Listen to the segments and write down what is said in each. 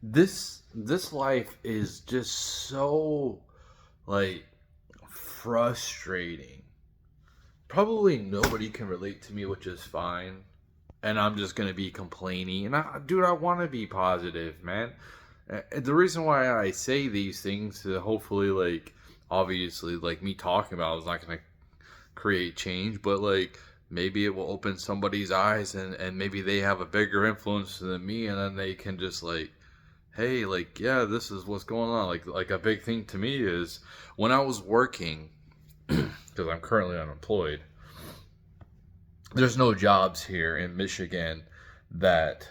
this life is just so like frustrating. Probably nobody can relate to me, which is fine. And I'm just gonna be complaining. And dude, I want to be positive, man. The reason why I say these things to hopefully, like, obviously, like me talking about is not gonna create change, but like maybe it will open somebody's eyes, and maybe they have a bigger influence than me, and then they can just like, hey, like, yeah, this is what's going on. Like a big thing to me is when I was working, because I'm currently unemployed. There's no jobs here in Michigan that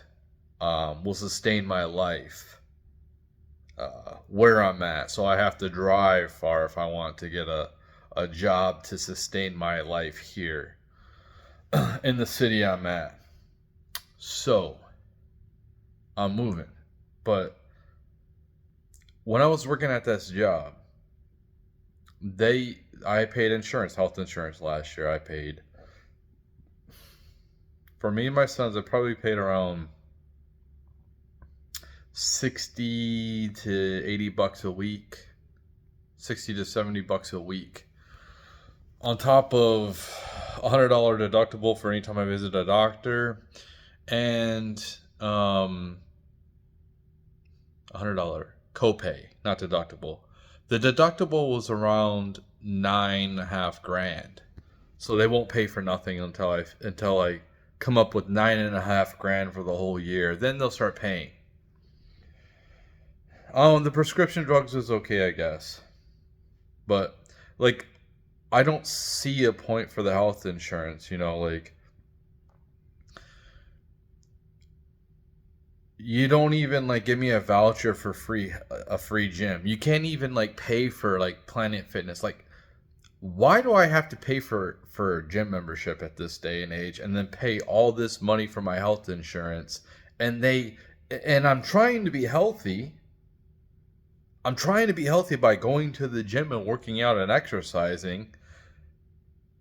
will sustain my life where I'm at. So I have to drive far if I want to get a job to sustain my life here in the city I'm at. So I'm moving. But when I was working at this job, I paid insurance, health insurance last year. I paid for me and my sons. I probably paid around 60 to 80 bucks a week, 60 to 70 bucks a week, on top of $100 deductible for any time I visit a doctor, and $100 copay, not deductible. The deductible was around 9.5 grand, so they won't pay for nothing until I come up with 9.5 grand for the whole year. Then they'll start paying. The prescription drugs is okay, I guess, but like, I don't see a point for the health insurance. Like, you don't even like give me a voucher for a free gym. You can't even like pay for like Planet Fitness. Like, why do I have to pay for gym membership at this day and age, and then pay all this money for my health insurance? And I'm trying to be healthy. I'm trying to be healthy by going to the gym and working out and exercising.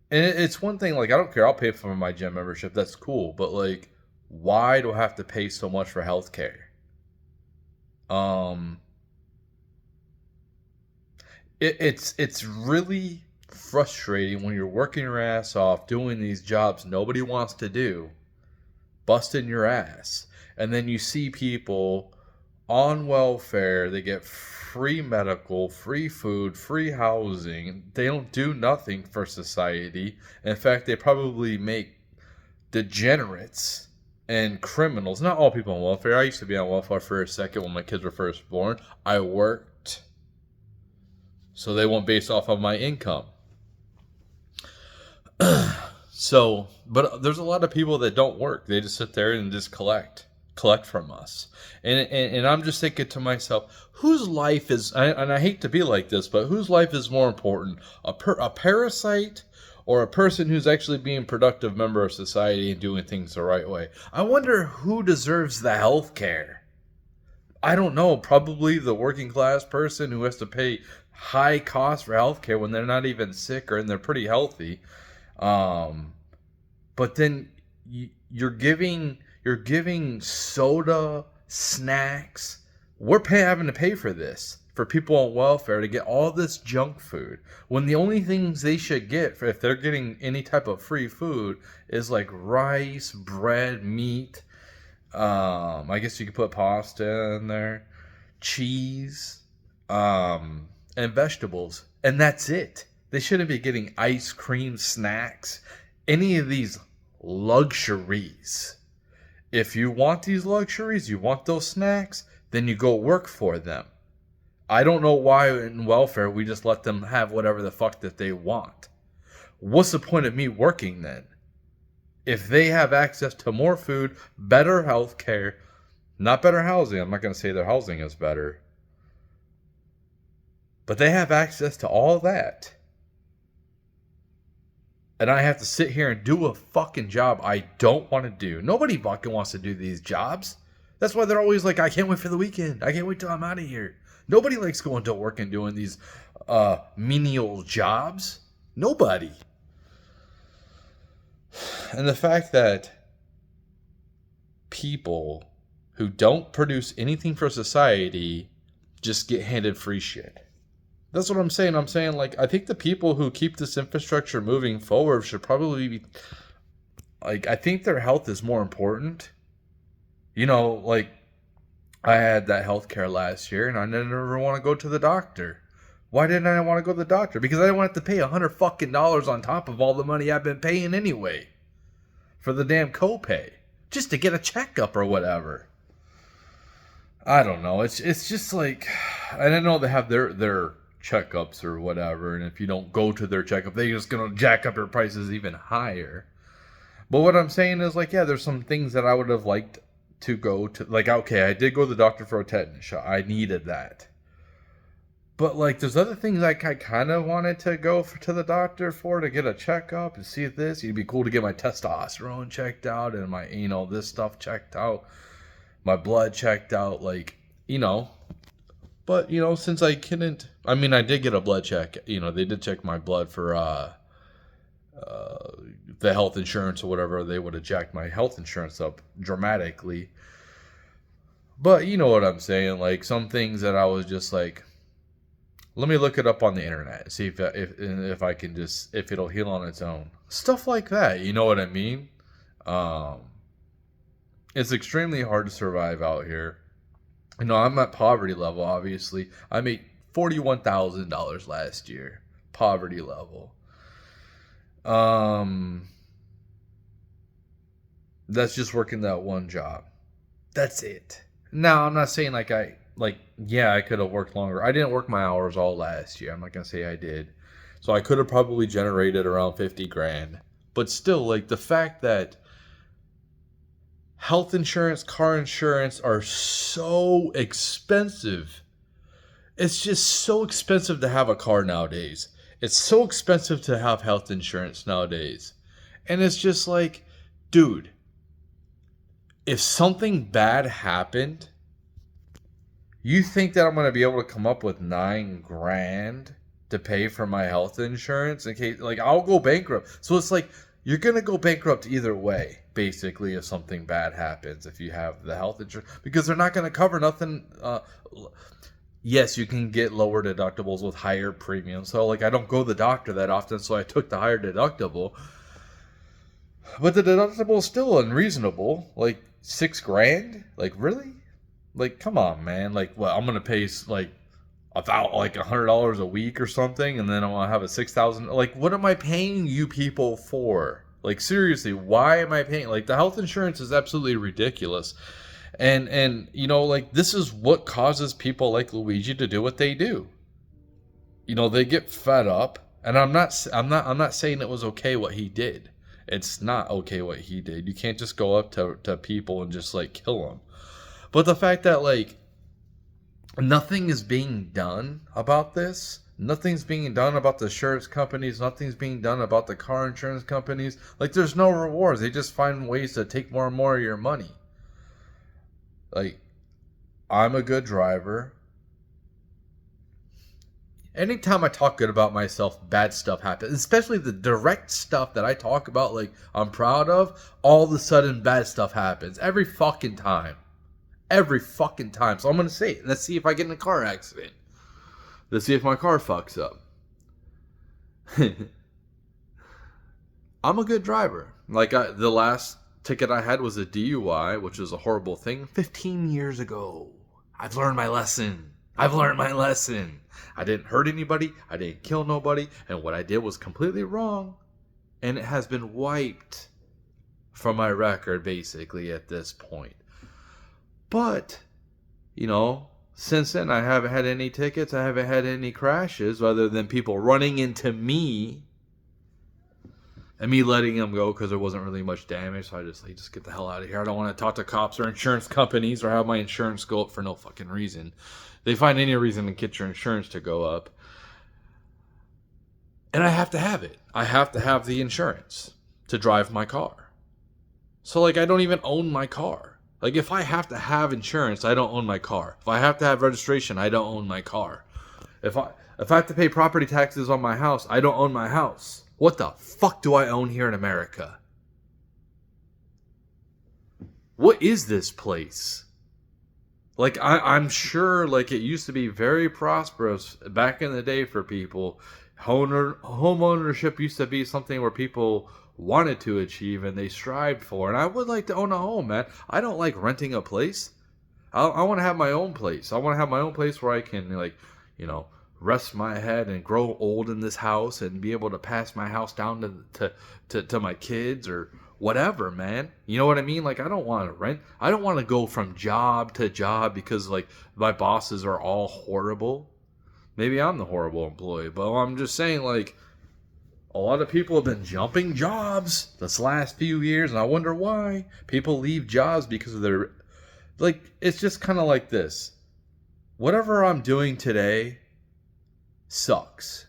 And it's one thing, like, I don't care. I'll pay for my gym membership. That's cool. But, like, why do I have to pay so much for healthcare? Um, it's really frustrating when you're working your ass off doing these jobs nobody wants to do, busting your ass, and then you see people on welfare. They get free medical, free food, free housing. They don't do nothing for society. In fact, they probably make degenerates and criminals. Not all people on welfare. I used to be on welfare for a second when my kids were first born. I worked, so they won't base off of my income. So, but there's a lot of people that don't work. They just sit there and just collect from us. And I'm just thinking to myself, whose life is, and I hate to be like this, but whose life is more important? A parasite, or a person who's actually being a productive member of society and doing things the right way? I wonder who deserves the health care. I don't know. Probably the working class person who has to pay high cost for health care when they're not even sick, or and they're pretty healthy. Um, but then you're giving soda, snacks. Having to pay for this for people on welfare to get all this junk food, when the only things they should get, if they're getting any type of free food, is like rice, bread, meat. I guess you could put pasta in there, cheese, and vegetables, and that's it. They shouldn't be getting ice cream, snacks, any of these luxuries. If you want these luxuries, you want those snacks, then you go work for them. I don't know why in welfare we just let them have whatever the fuck that they want. What's the point of me working then? If they have access to more food, better health care, not better housing. I'm not going to say their housing is better, but they have access to all that. And I have to sit here and do a fucking job I don't want to do. Nobody fucking wants to do these jobs. That's why they're always like, I can't wait for the weekend. I can't wait till I'm out of here. Nobody likes going to work and doing these menial jobs. Nobody. And the fact that people who don't produce anything for society just get handed free shit. That's what I'm saying. I'm saying, like, I think the people who keep this infrastructure moving forward should probably be, like, I think their health is more important. You know, like, I had that health care last year and I didn't ever want to go to the doctor. Why didn't I want to go to the doctor? Because I didn't want to pay $100 on top of all the money I've been paying anyway for the damn copay just to get a checkup or whatever. I don't know. It's just like, I don't know, they have their checkups or whatever, and if you don't go to their checkup, they're just gonna jack up your prices even higher. But what I'm saying is, like, yeah, there's some things that I would have liked to go to. Like, okay, I did go to the doctor for a tetanus shot. I needed that. But, like, there's other things I kind of wanted to go to the doctor for, to get a checkup and see if this. It'd be cool to get my testosterone checked out and my, this stuff checked out. My blood checked out, like, But, since I couldn't, I mean, I did get a blood check. They did check my blood for the health insurance or whatever. They would have jacked my health insurance up dramatically. But you know what I'm saying? Like, some things that I was just like, let me look it up on the internet and see if I can just, if it'll heal on its own. Stuff like that. You know what I mean? It's extremely hard to survive out here. I'm at poverty level, obviously. I made $41,000 last year. Poverty level. That's just working that one job. That's it. Now, I'm not saying I could have worked longer. I didn't work my hours all last year. I'm not going to say I did. So I could have probably generated around 50 grand. But still, like, the fact that health insurance, car insurance are so expensive. It's just so expensive to have a car nowadays. It's so expensive to have health insurance nowadays. And it's just like, dude, if something bad happened, you think that I'm going to be able to come up with $9 grand to pay for my health insurance in case, like, I'll go bankrupt. So it's like, you're going to go bankrupt either way, basically, if something bad happens, if you have the health insurance, because they're not going to cover nothing. Yes, you can get lower deductibles with higher premiums. So, like, I don't go to the doctor that often, so I took the higher deductible. But the deductible is still unreasonable. Like, $6 grand? Like, really? Like, come on, man. Like, what, I'm going to pay, like, about like $100 a week or something, and then I'm gonna have a $6,000. Like, what am I paying you people for? Like, seriously, why am I paying? Like, the health insurance is absolutely ridiculous, and like, this is what causes people like Luigi to do what they do. They get fed up, and I'm not saying it was okay what he did. It's not okay what he did. You can't just go up to people and just, like, kill them. But the fact that, like, nothing is being done about this. Nothing's being done about the insurance companies. Nothing's being done about the car insurance companies. Like, there's no rewards. They just find ways to take more and more of your money. Like, I'm a good driver. Anytime I talk good about myself, bad stuff happens. Especially the direct stuff that I talk about, like, I'm proud of, all of a sudden bad stuff happens. Every fucking time. Every fucking time. So I'm going to say it. Let's see if I get in a car accident. Let's see if my car fucks up. I'm a good driver. Like, the last ticket I had was a DUI, which was a horrible thing 15 years ago. I've learned my lesson. I didn't hurt anybody. I didn't kill nobody. And what I did was completely wrong. And it has been wiped from my record, basically, at this point. But, since then, I haven't had any tickets. I haven't had any crashes other than people running into me and me letting them go because there wasn't really much damage. So I just get the hell out of here. I don't want to talk to cops or insurance companies or have my insurance go up for no fucking reason. They find any reason to get your insurance to go up. And I have to have it. I have to have the insurance to drive my car. So, like, I don't even own my car. Like, if I have to have insurance, I don't own my car. If I have to have registration, I don't own my car. If I have to pay property taxes on my house, I don't own my house. What the fuck do I own here in America? What is this place? Like I'm sure like it used to be very prosperous back in the day for people. Home ownership used to be something where people wanted to achieve and they strived for. And I would like to own a home, man. I don't like renting a place. I want to have my own place. I want to have my own place where I can like, you know, rest my head and grow old in this house and be able to pass my house down to my kids or whatever, man. You know what I mean? Like I don't want to rent. I don't want to go from job to job because like my bosses are all horrible. Maybe I'm the horrible employee, but I'm just saying like a lot of people have been jumping jobs this last few years and I wonder why. People leave jobs because of their like it's just kind of like this. Whatever I'm doing today sucks.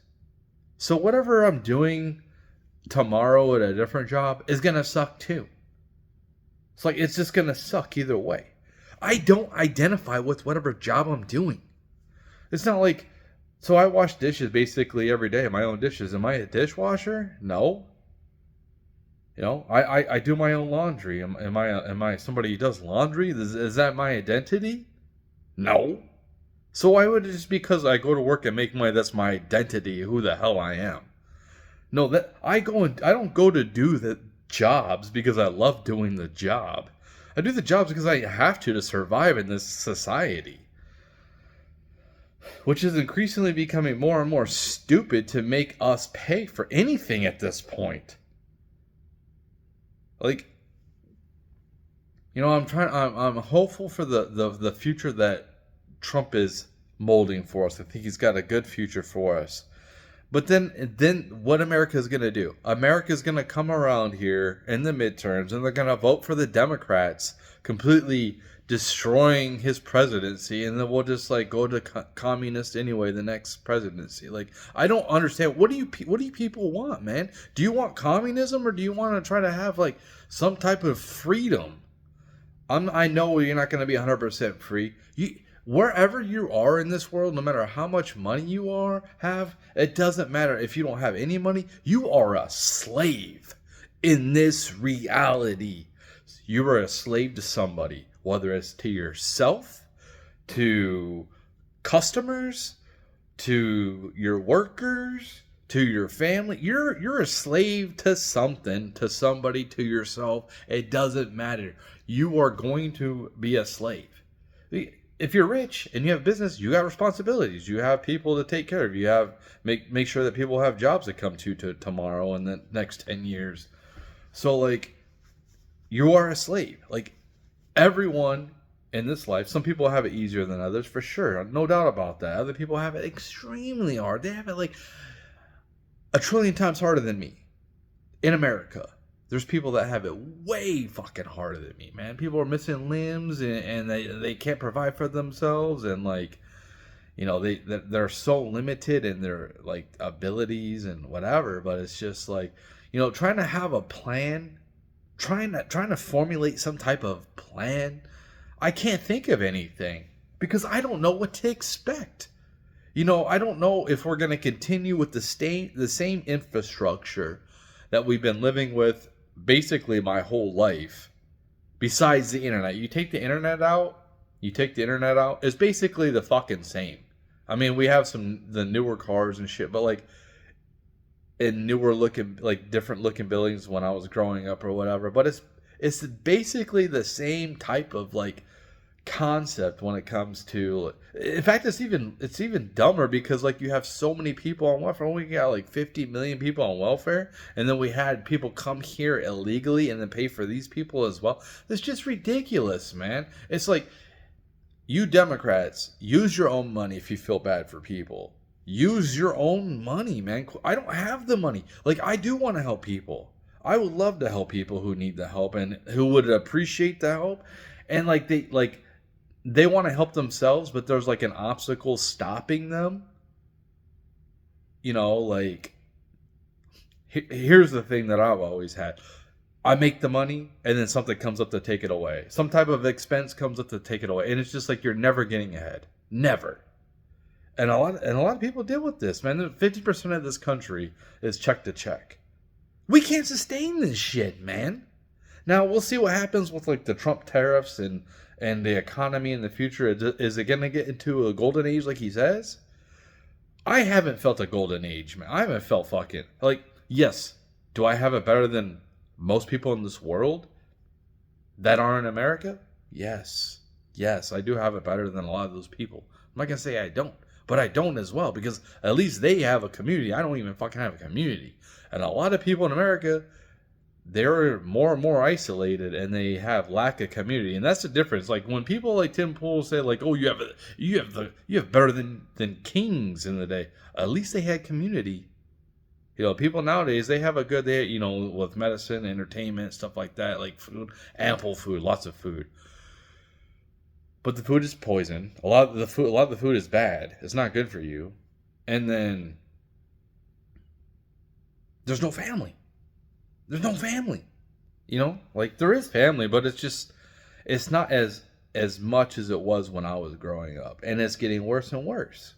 So whatever I'm doing tomorrow at a different job is going to suck too. It's like it's just going to suck either way. I don't identify with whatever job I'm doing. It's not like so I wash dishes basically every day, my own dishes. Am I a dishwasher? No. You know, I do my own laundry. Am I somebody who does laundry? Is that my identity? No. So why would it just because I go to work and make money that's my identity, who the hell I am? No, that I don't go to do the jobs because I love doing the job. I do the jobs because I have to survive in this society. Which is increasingly becoming more and more stupid to make us pay for anything at this point. Like, you know, I'm hopeful for the future that Trump is molding for us. I think he's got a good future for us. But then what America is going to do? America is going to come around here in the midterms and they're going to vote for the Democrats, completely destroying his presidency, and then we'll just like go to communist anyway the next presidency. Like I don't understand what do you people want, man? Do you want communism or do you want to try to have like some type of freedom? I know you're not going to be 100% free. Wherever you are in this world, no matter how much money you have, it doesn't matter if you don't have any money. You are a slave in this reality. You are a slave to somebody, whether it's to yourself, to customers, to your workers, to your family. You're a slave to something, to somebody, to yourself. It doesn't matter. You are going to be a slave. If you're rich and you have business, you got responsibilities. You have people to take care of. You have make sure that people have jobs to come to tomorrow and the next 10 years. So like you are a slave. Like everyone in this life, some people have it easier than others for sure. No doubt about that. Other people have it extremely hard. They have it like a trillion times harder than me. In America, there's people that have it way fucking harder than me, man. People are missing limbs and they can't provide for themselves, and like, you know, they're so limited in their like abilities and whatever. But it's just like, you know, trying to have a plan, trying to formulate some type of plan. I can't think of anything because I don't know what to expect. You know, I don't know if we're going to continue with the same infrastructure that we've been living with basically my whole life, besides the internet. You take the internet out, it's basically the fucking same. I mean, we have the newer cars and shit, but like in newer looking, like different looking buildings when I was growing up or whatever. But it's basically the same type of like concept when it comes to, in fact, it's even dumber because like you have so many people on welfare. We got like 50 million people on welfare, and then we had people come here illegally and then pay for these people as well. It's just ridiculous, man. It's like, you Democrats, use your own money if you feel bad for people. Use your own money, man. I don't have the money. Like, I do want to help people. I would love to help people who need the help and who would appreciate the help. And they want to help themselves, but there's like an obstacle stopping them. You know, like, here's the thing that I've always had. I make the money and then something comes up to take it away. Some type of expense comes up to take it away. And it's just like you're never getting ahead. Never. And a lot of people deal with this, man. 50% of this country is check to check. We can't sustain this shit, man. Now we'll see what happens with like the Trump tariffs and the economy in the future. Is it going to get into a golden age like he says? I haven't felt a golden age, man. I haven't felt fucking like, yes. Do I have it better than most people in this world that aren't in America? Yes. Yes, I do have it better than a lot of those people. I'm not going to say I don't, but I don't as well, because at least they have a community. I don't even fucking have a community. And a lot of people in America, they're more and more isolated, and they have lack of community. And that's the difference. Like when people like Tim Pool say like, "Oh, you have better than kings in the day." At least they had community. You know, people nowadays, they have a good day, you know, with medicine, entertainment, stuff like that, like food, ample food, lots of food. But the food is poison. A lot of the food is bad. It's not good for you. And then there's no family. There's no family. You know, like there is family, but it's not as much as it was when I was growing up, and it's getting worse and worse.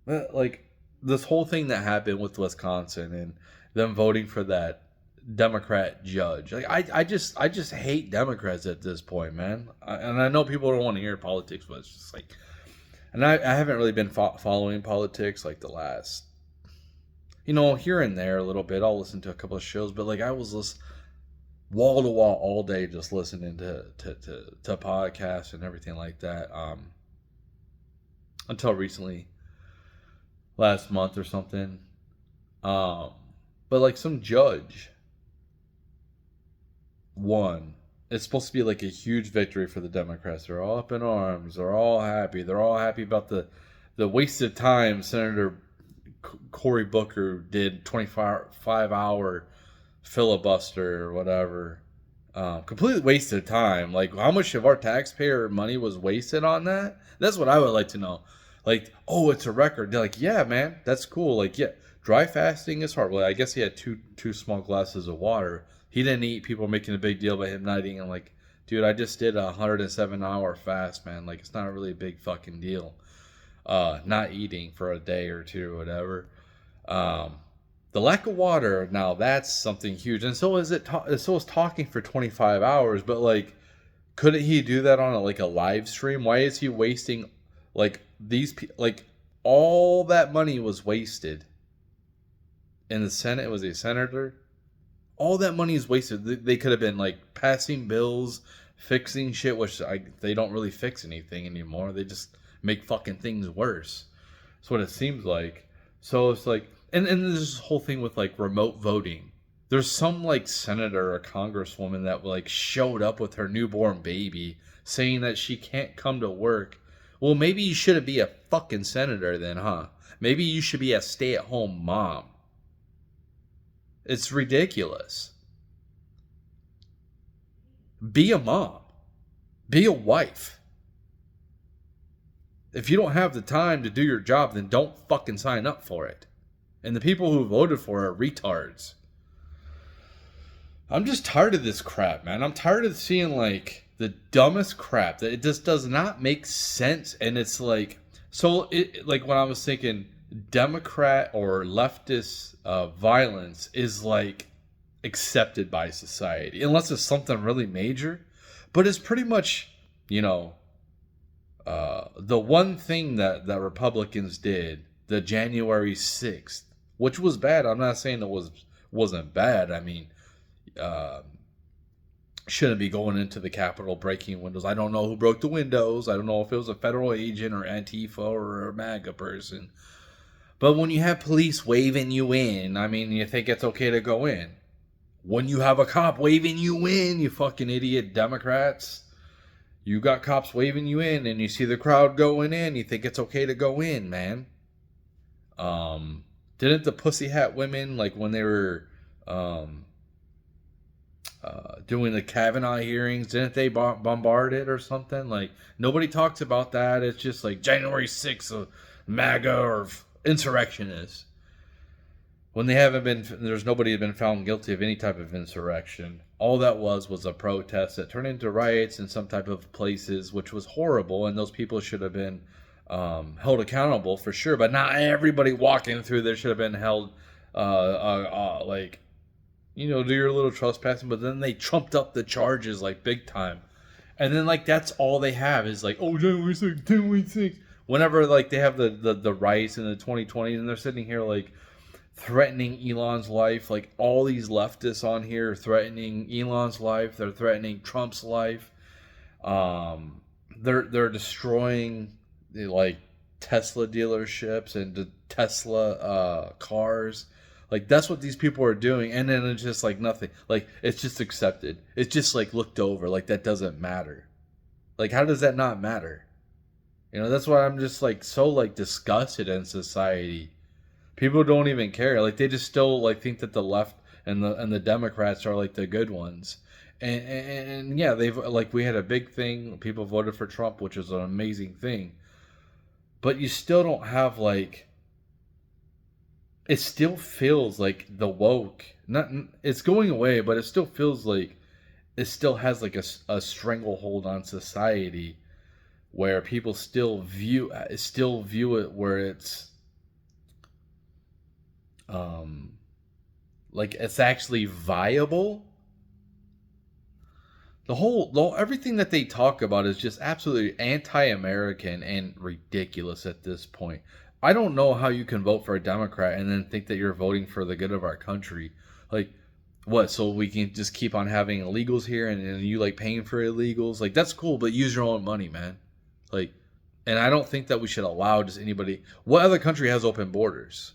Like this whole thing that happened with Wisconsin and them voting for that Democrat judge. Like I just hate Democrats at this point, man. And I know people don't want to hear politics, but it's just like, and I haven't really been following politics like the last, you know, here and there a little bit. I'll listen to a couple of shows, but like I was just wall to wall all day, just listening to podcasts and everything like that. Until recently, last month or something. But like some judge won. It's supposed to be like a huge victory for the Democrats. They're all up in arms. They're all happy. They're all happy about the wasted time Senator Cory Booker did 25-hour filibuster or whatever. Completely wasted time. Like how much of our taxpayer money was wasted on that? That's what I would like to know. Like, oh, it's a record. They're like, yeah, man, that's cool. Like, yeah, dry fasting is hard. Well, I guess he had two small glasses of water. He didn't eat. People were making a big deal about him not eating. I'm like, dude, I just did a 107-hour fast, man. Like, it's not really a big fucking deal. Not eating for a day or two or whatever. The lack of water, now that's something huge. And so is so is talking for 25 hours. But like, couldn't he do that on a live stream? Why is he wasting like these like all that money was wasted in the Senate? Was he a senator? All that money is wasted. They could have been like passing bills, fixing shit, which they don't really fix anything anymore. They just make fucking things worse. That's what it seems like. So it's like, and there's this whole thing with like remote voting. There's some like senator or congresswoman that like showed up with her newborn baby saying that she can't come to work. Well, maybe you shouldn't be a fucking senator then, huh? Maybe you should be a stay-at-home mom. It's ridiculous. Be a mom. Be a wife. If you don't have the time to do your job, then don't fucking sign up for it. And the people who voted for it are retards. I'm just tired of this crap, man. I'm tired of seeing like the dumbest crap that it just does not make sense. And it's like, so it like when I was thinking Democrat or leftist violence is like accepted by society, unless it's something really major. But it's pretty much, you know, the one thing that Republicans did, the January 6th, which was bad. I'm not saying it wasn't bad. I mean, shouldn't be going into the Capitol breaking windows. I don't know who broke the windows. I don't know if it was a federal agent or Antifa or a MAGA person. But when you have police waving you in, I mean, you think it's okay to go in. When you have a cop waving you in, you fucking idiot Democrats. You got cops waving you in and you see the crowd going in, you think it's okay to go in, man. Didn't the Pussy Hat women, like when they were doing the Kavanaugh hearings, didn't they bombard it or something? Like, nobody talks about that. It's just like January 6th of MAGA or insurrectionists. When there's nobody been found guilty of any type of insurrection. All that was a protest that turned into riots in some type of places, which was horrible, and those people should have been held accountable for sure. But not everybody walking through there should have been held like, do your little trespassing, but then they trumped up the charges like big time. And then like that's all they have is like, oh, January 6th, January 6th. Whenever like they have the riots in the 2020, and they're sitting here like threatening Elon's life, like all these leftists on here threatening Elon's life, they're threatening Trump's life. They're destroying like Tesla dealerships and the Tesla cars. Like that's what these people are doing, and then it's just like nothing. Like it's just accepted. It's just like looked over. Like that doesn't matter. Like how does that not matter? That's why I'm just like so like disgusted in society. People don't even care. Like they just still like think that the left and the Democrats are like the good ones. And yeah, they've like we had a big thing. People voted for Trump, which is an amazing thing. But you still don't have like it still feels like the woke not it's going away, but it still feels like it still has like a stranglehold on society where people still view it where it's like it's actually viable. Everything that they talk about is just absolutely anti-American and ridiculous at this point. I don't know how you can vote for a Democrat and then think that you're voting for the good of our country. Like, what? So we can just keep on having illegals here, and you like paying for illegals? Like, that's cool, but use your own money, man. Like, and I don't think that we should allow just anybody. What other country has open borders?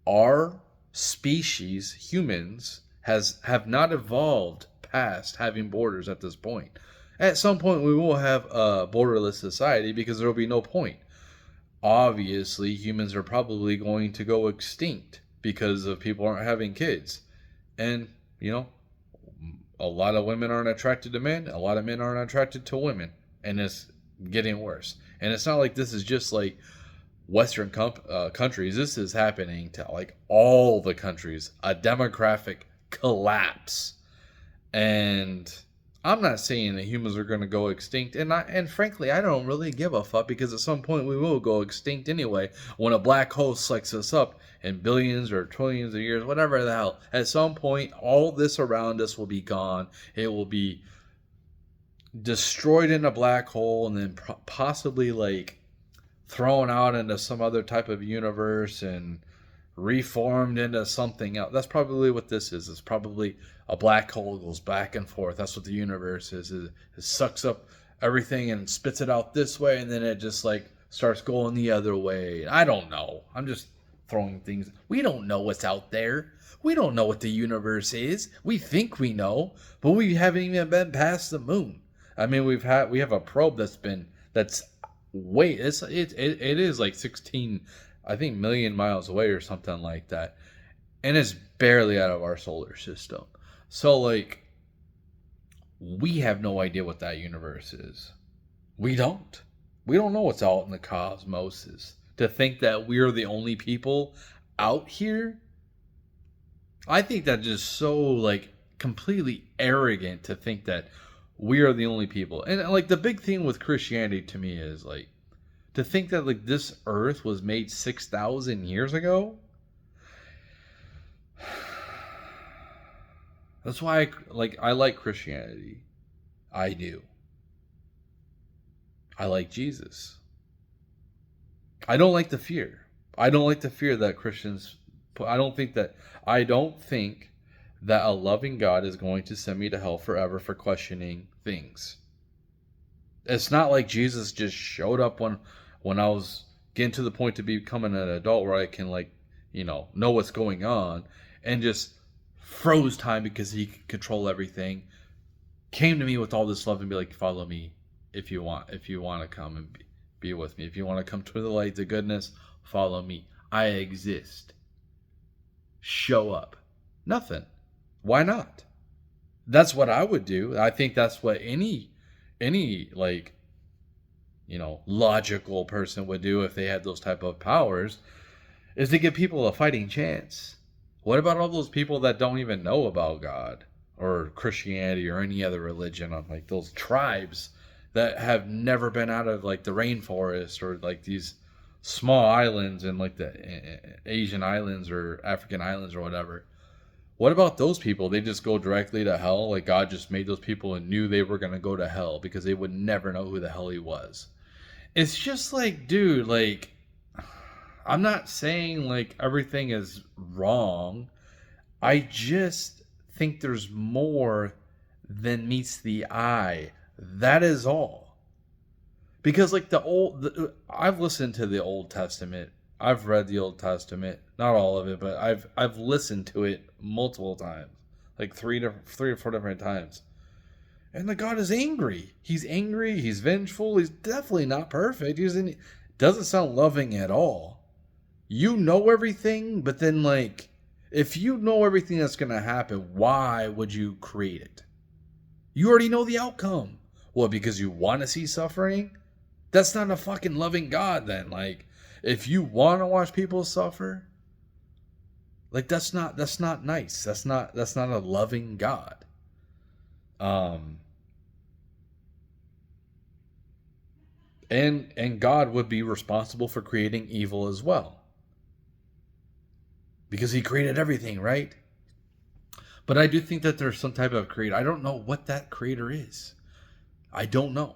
Our species, humans, have not evolved past having borders at this point. At some point, we will have a borderless society because there will be no point. Obviously, humans are probably going to go extinct because of people aren't having kids. And, a lot of women aren't attracted to men, a lot of men aren't attracted to women. And it's getting worse. And it's not like this is just like Western countries. This is happening to like all the countries. A demographic collapse. And I'm not saying that humans are going to go extinct, and frankly, I don't really give a fuck because at some point we will go extinct anyway. When a black hole sucks us up in billions or trillions of years, whatever the hell, at some point all this around us will be gone. It will be destroyed in a black hole, and then possibly like thrown out into some other type of universe and reformed into something else. That's probably what this is. It's probably a black hole goes back and forth. That's what the universe is. It sucks up everything and spits it out this way, and then it just like starts going the other way. I don't know. I'm just throwing things. We don't know what's out there. We don't know what the universe is. We think we know, but we haven't even been past the moon. I mean, we have a probe that's way it is like 16, I think, million miles away or something like that, and it's barely out of our solar system. So like we have no idea what that universe is. We don't know what's out in the cosmos. To think that we're the only people out here, I think that's just so like completely arrogant to think that we are the only people. And like the big thing with Christianity to me is like to think that like this earth was made 6,000 years ago. That's why I like Christianity. I do. I like Jesus. I don't like the fear. I don't like the fear that Christians put. I don't think that a loving God is going to send me to hell forever for questioning things. It's not like Jesus just showed up when I was getting to the point to becoming an adult where I can know what's going on, and just froze time because he could control everything. Came to me with all this love and be like, follow me if you want to come and be with me. If you want to come to the light, the goodness, follow me. I exist. Show up. Nothing. Why not? That's what I would do. I think that's what any logical person would do if they had those type of powers, is to give people a fighting chance. What about all those people that don't even know about God or Christianity or any other religion, on like those tribes that have never been out of like the rainforest, or like these small islands in like the Asian islands or African islands or whatever. What about those people? They just go directly to hell? Like God just made those people and knew they were going to go to hell because they would never know who the hell he was. It's just like, dude, like, I'm not saying like everything is wrong. I just think there's more than meets the eye. That is all. Because like I've listened to the Old Testament. I've read the Old Testament, not all of it, but I've listened to it multiple times, like three or four different times. And the God is angry. He's angry. He's vengeful. He's definitely not perfect. Doesn't sound loving at all. You know everything, but then like, if you know everything that's gonna happen, why would you create it? You already know the outcome. Well, because you want to see suffering? That's not a fucking loving God then. Like, if you want to watch people suffer, like that's not nice. That's not a loving God. And God would be responsible for creating evil as well. Because he created everything, right? But I do think that there's some type of creator. I don't know what that creator is. I don't know.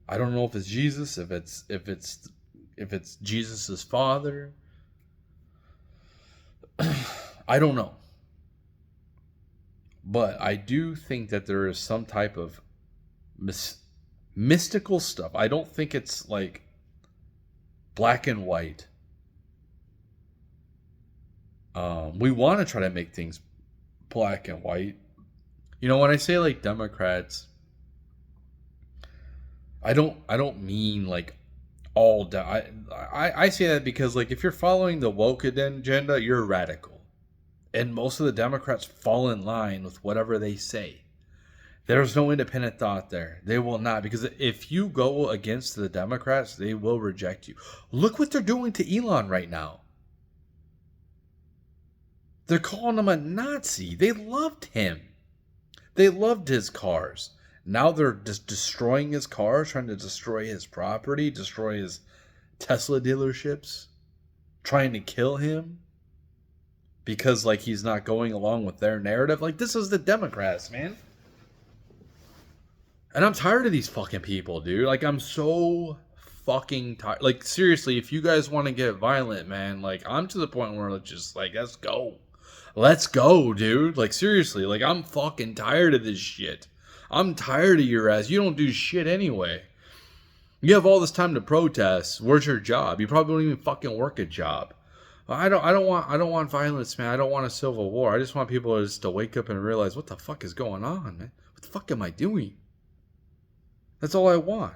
I don't know if it's Jesus, if it's Jesus's father. I don't know. But I do think that there is some type of mystical stuff. I don't think it's like black and white. We want to try to make things black and white. You know, when I say like Democrats, I don't mean like all I say that because like if you're following the woke agenda, you're radical. And most of the Democrats fall in line with whatever they say. There's no independent thought there. They will not, because if you go against the Democrats, they will reject you. Look what they're doing to Elon right now. They're calling him a Nazi. They loved him. They loved his cars. Now they're just destroying his cars, trying to destroy his property, destroy his Tesla dealerships, trying to kill him because like he's not going along with their narrative. Like, this is the Democrats, man. And I'm tired of these fucking people, dude. Like, I'm so fucking tired. Like, seriously, if you guys want to get violent, man, like, I'm to the point where it's just like, let's go. Let's go, dude. Like, seriously, like, I'm fucking tired of this shit. I'm tired of your ass. You don't do shit anyway. You have all this time to protest. Where's your job? You probably don't even fucking work a job. I don't want violence, man. I don't want a civil war. I just want people to wake up and realize, what the fuck is going on, man? What the fuck am I doing? That's all I want.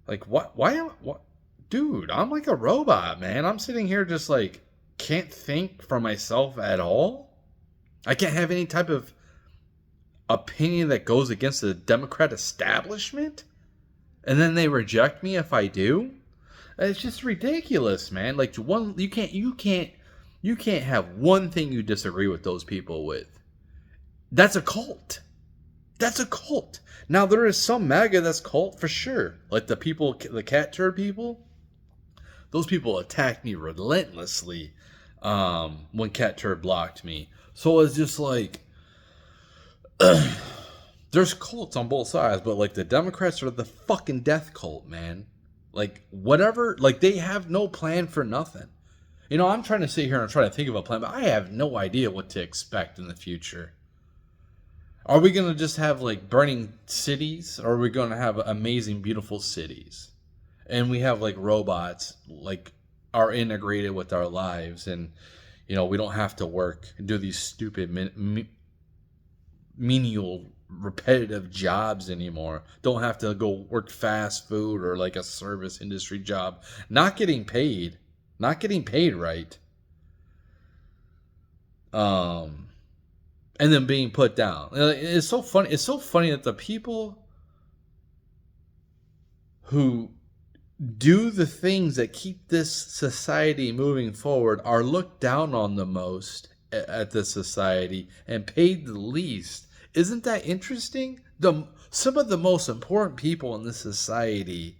Like, what? What? Dude, I'm like a robot, man. I'm sitting here just like, can't think for myself at all. I can't have any type of opinion that goes against the Democrat establishment. And then they reject me if I do. It's just ridiculous, man. Like, you can't have one thing you disagree with those people with. That's a cult. That's a cult. Now, there is some MAGA that's cult for sure. Like the cat turd people. Those people attacked me relentlessly when Cat Turd blocked me. So it's just like, there's cults on both sides, but like the Democrats are the fucking death cult, man. Like, whatever, like they have no plan for nothing. You know, I'm trying to sit here and try to think of a plan, but I have no idea what to expect in the future. Are we going to just have like burning cities, or are we going to have amazing, beautiful cities? And we have like robots like are integrated with our lives, and you know, we don't have to work and do these stupid menial repetitive jobs anymore. Don't have to go work fast food or like a service industry job, not getting paid right, and then being put down. It's so funny that the people who do the things that keep this society moving forward are looked down on the most at this society and paid the least. Isn't that interesting? Some of the most important people in this society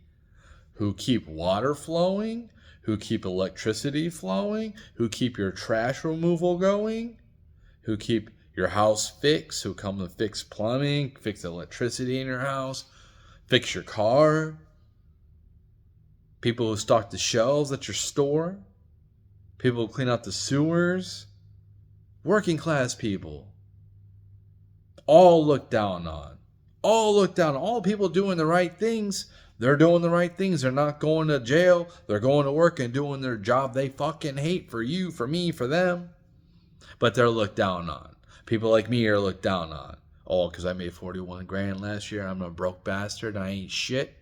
who keep water flowing, who keep electricity flowing, who keep your trash removal going, who keep your house fixed, who come and fix plumbing, fix electricity in your house, fix your car, people who stock the shelves at your store, people who clean out the sewers, working class people, all looked down on. All looked down. All people doing the right things. They're doing the right things. They're not going to jail. They're going to work and doing their job they fucking hate for you, for me, for them. But they're looked down on. People like me are looked down on. Oh, because I made 41 grand last year. I'm a broke bastard. I ain't shit.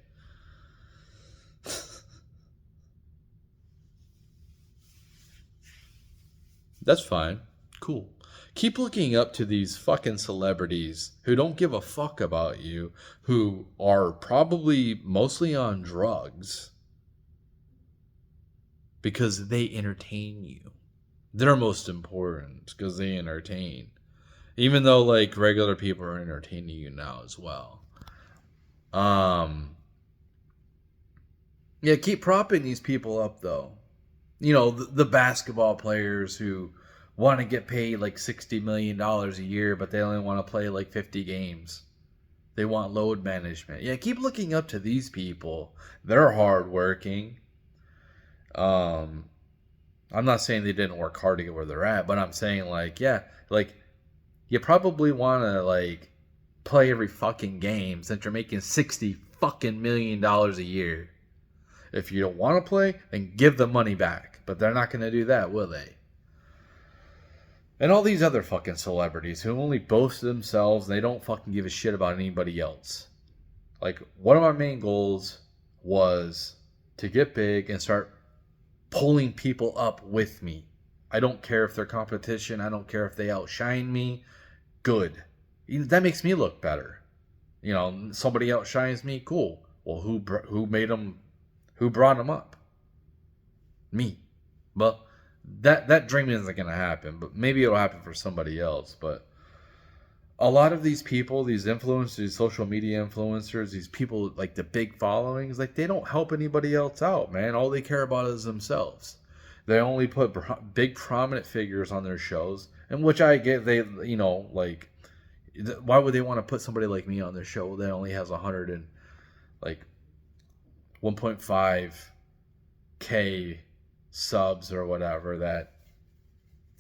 That's fine. Cool. Keep looking up to these fucking celebrities who don't give a fuck about you, who are probably mostly on drugs because they entertain you. They're most important because they entertain. Even though like regular people are entertaining you now as well. Yeah, keep propping these people up though. You know, the basketball players who want to get paid like $60 million a year, but they only want to play like 50 games. They want load management. Yeah, keep looking up to these people. They're hardworking. I'm not saying they didn't work hard to get where they're at, but I'm saying like, yeah, like you probably want to like play every fucking game since you're making $60 fucking million a year. If you don't want to play, then give the money back. But they're not going to do that, will they? And all these other fucking celebrities who only boast themselves, they don't fucking give a shit about anybody else. Like, one of my main goals was to get big and start pulling people up with me. I don't care if they're competition. I don't care if they outshine me. Good. That makes me look better. You know, somebody outshines me. Cool. Well, who made them? Who brought them up? Me. But that dream isn't going to happen. But maybe it'll happen for somebody else. But a lot of these people, these influencers, these social media influencers, these people like the big followings, like they don't help anybody else out, man. All they care about is themselves. They only put big prominent figures on their shows, and which I get. They, you know, like, why would they want to put somebody like me on their show that only has 1.5K subs or whatever? That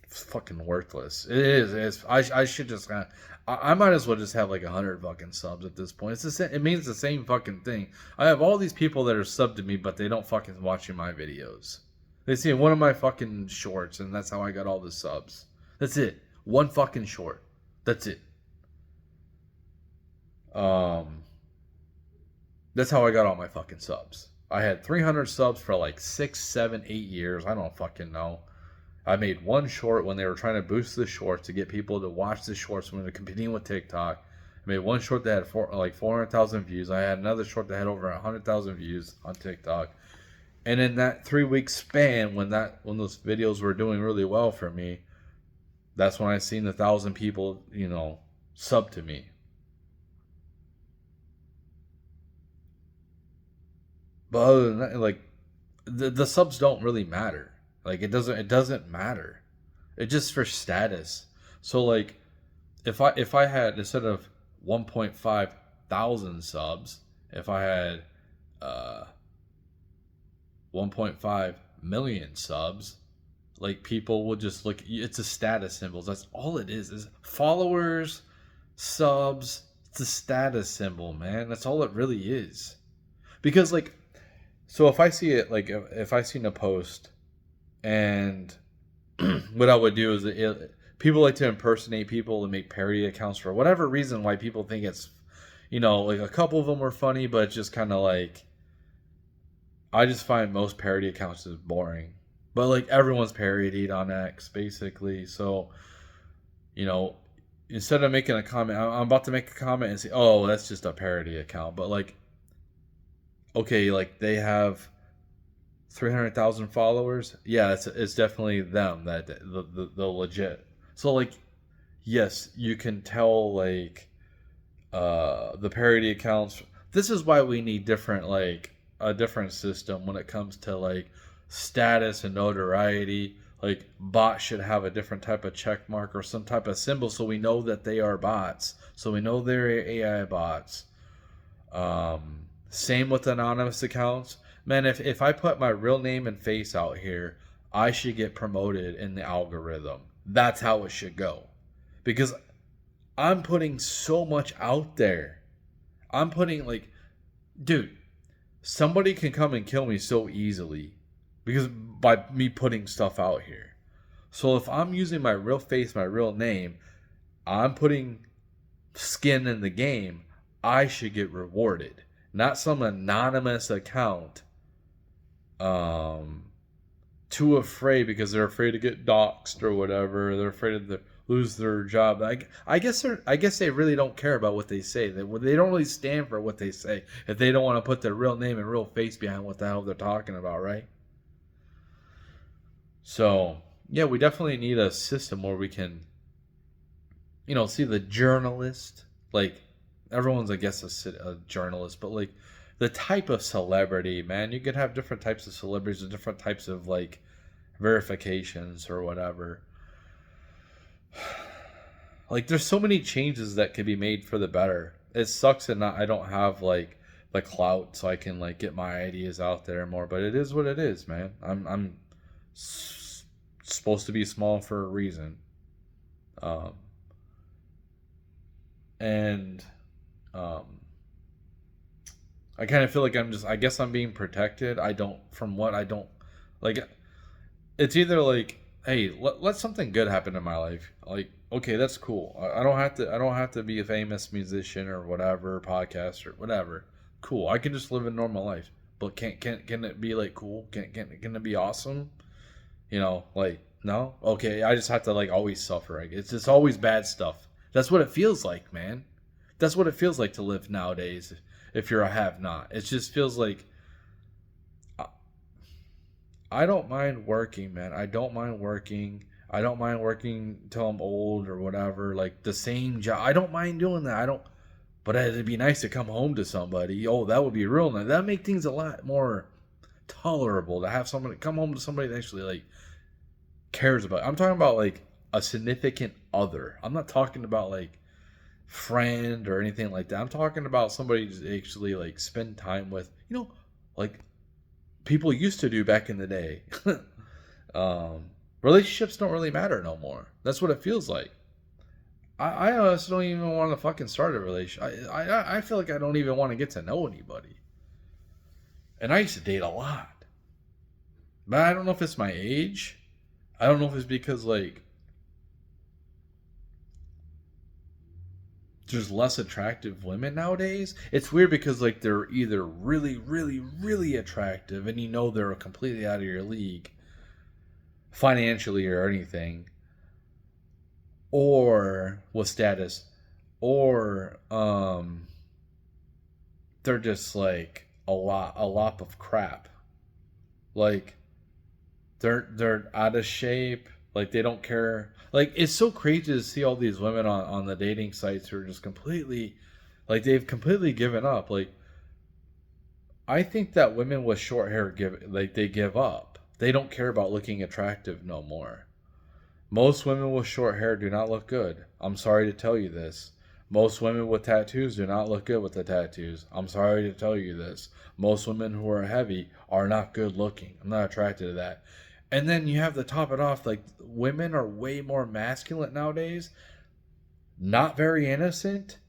fucking worthless. It is. I should just kind of. I might as well just have like 100 fucking subs at this point. It's the same, it means the same fucking thing. I have all these people that are subbed to me, but they don't fucking watching my videos. They see one of my fucking shorts, and that's how I got all the subs. That's it. One fucking short. That's it. That's how I got all my fucking subs. I had 300 subs for like 6, 7, 8 years. I don't fucking know. I made one short when they were trying to boost the shorts to get people to watch the shorts when they're competing with TikTok. I made one short that had 400,000 views. I had another short that had over 100,000 views on TikTok. And in that 3-week span, when those videos were doing really well for me, that's when I seen 1,000 people, you know, sub to me. But other than that, like the subs don't really matter. Like it doesn't matter. It's just for status. So like if I had, instead of 1.5 thousand subs, if I had 1.5 million subs, like people will just look. It's a status symbol. That's all it is followers, subs. It's a status symbol, man. That's all it really is. Because like, so if I see it, like if I seen a post, and what I would do is people like to impersonate people and make parody accounts for whatever reason, why people think it's, you know, like a couple of them were funny, but it's just kind of like, I just find most parody accounts is boring. But like everyone's parodied on X basically. So, you know, instead of making a comment, I'm about to make a comment and say, oh, that's just a parody account. But like, okay, like they have 300,000 followers. Yeah, it's definitely them, that the legit. So like, yes, you can tell like the parody accounts. This is why we need different like a different system when it comes to like status and notoriety. Like bots should have a different type of check mark or some type of symbol so we know that they are bots. So we know they're AI bots. Same with anonymous accounts. Man, if I put my real name and face out here, I should get promoted in the algorithm. That's how it should go. Because I'm putting so much out there. I'm putting like, dude, somebody can come and kill me so easily because by me putting stuff out here. So if I'm using my real face, my real name, I'm putting skin in the game, I should get rewarded. Not some anonymous account too afraid because they're afraid to get doxxed or whatever. They're afraid to lose their job. I guess they really don't care about what they say. They don't really stand for what they say if they don't want to put their real name and real face behind what the hell they're talking about, right? So yeah, we definitely need a system where we can, see the journalist. Like everyone's, I guess, a journalist, but like the type of celebrity, man, you could have different types of celebrities and different types of like verifications or whatever. Like there's so many changes that could be made for the better. It sucks that I don't have like the clout so I can like get my ideas out there more, but it is what it is, man. I'm supposed to be small for a reason. And I kind of feel like I guess I'm being protected. I don't, from what I don't, like, it's either like, hey, let something good happen in my life. Like, okay, that's cool. I don't have to be a famous musician or whatever, podcaster, whatever. Cool. I can just live a normal life. But can it be like cool? Can it be awesome? Like, no? Okay, I just have to like always suffer. It's just always bad stuff. That's what it feels like, man. That's what it feels like to live nowadays if you're a have-not. It just feels like I don't mind working, man. I don't mind working. I don't mind working till I'm old or whatever. Like the same job. I don't mind doing that. I don't. But it'd be nice to come home to somebody. Oh, that would be real nice. That'd make things a lot more tolerable to have somebody come home to somebody that actually like cares about. I'm talking about like a significant other. I'm not talking about like friend or anything like that. I'm talking about somebody to actually like spend time with. Like people used to do back in the day. Relationships don't really matter no more. That's what it feels like. I honestly don't even want to fucking start a relationship. I feel like I don't even want to get to know anybody. And I used to date a lot. But I don't know if it's my age. I don't know if it's because like there's less attractive women nowadays. It's weird because like they're either really, really, really attractive and they're completely out of your league financially or anything, or with status, or they're just like a lot of crap. Like they're out of shape. Like they don't care. Like it's so crazy to see all these women on the dating sites who are just completely, like they've completely given up. Like I think that women with short hair they give up. They don't care about looking attractive no more. Most women with short hair do not look good. I'm sorry to tell you this. Most women with tattoos do not look good with the tattoos. I'm sorry to tell you this. Most women who are heavy are not good looking. I'm not attracted to that. And then you have to top it off, like women are way more masculine nowadays. Not very innocent,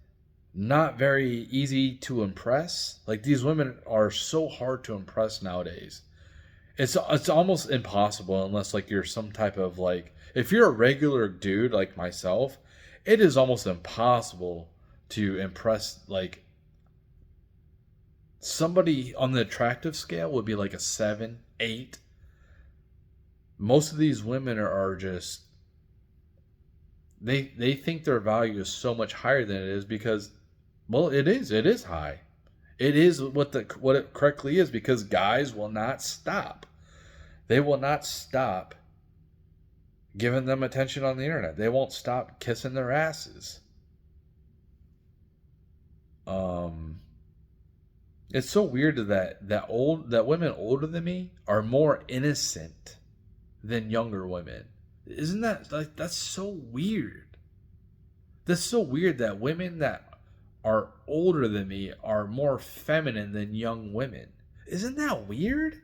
not very easy to impress. Like these women are so hard to impress nowadays. It's almost impossible unless like you're some type of like if you're a regular dude like myself, it is almost impossible to impress like somebody on the attractive scale would be like a 7, 8. Most of these women are just they think their value is so much higher than it is because well it is high. It is what it correctly is because guys will not stop. They will not stop giving them attention on the internet. They won't stop kissing their asses. It's so weird that women older than me are more innocent than younger women. Isn't that like that's so weird? That's so weird that women that are older than me are more feminine than young women. Isn't that weird?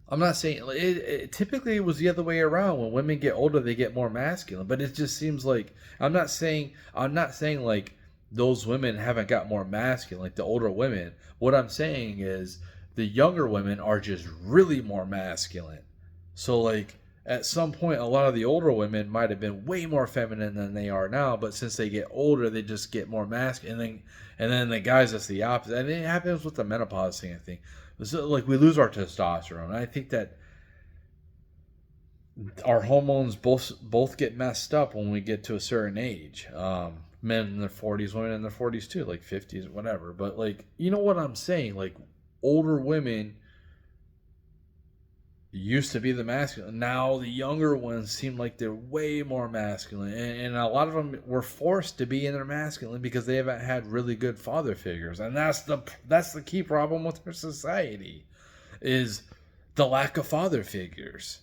I'm not saying typically it was the other way around. When women get older, they get more masculine. But it just seems like I'm not saying like those women haven't got more masculine, like the older women. What I'm saying is the younger women are just really more masculine. So like at some point, a lot of the older women might have been way more feminine than they are now. But since they get older, they just get more masculine. And then the guys, that's the opposite. And it happens with the menopause thing, I think. So, like we lose our testosterone. I think that our hormones both get messed up when we get to a certain age. Men in their 40s, women in their 40s too, like 50s, whatever. But like, you know what I'm saying? Like older women used to be the masculine. Now the younger ones seem like they're way more masculine, and a lot of them were forced to be in their masculine because they haven't had really good father figures, and that's the key problem with our society, is the lack of father figures,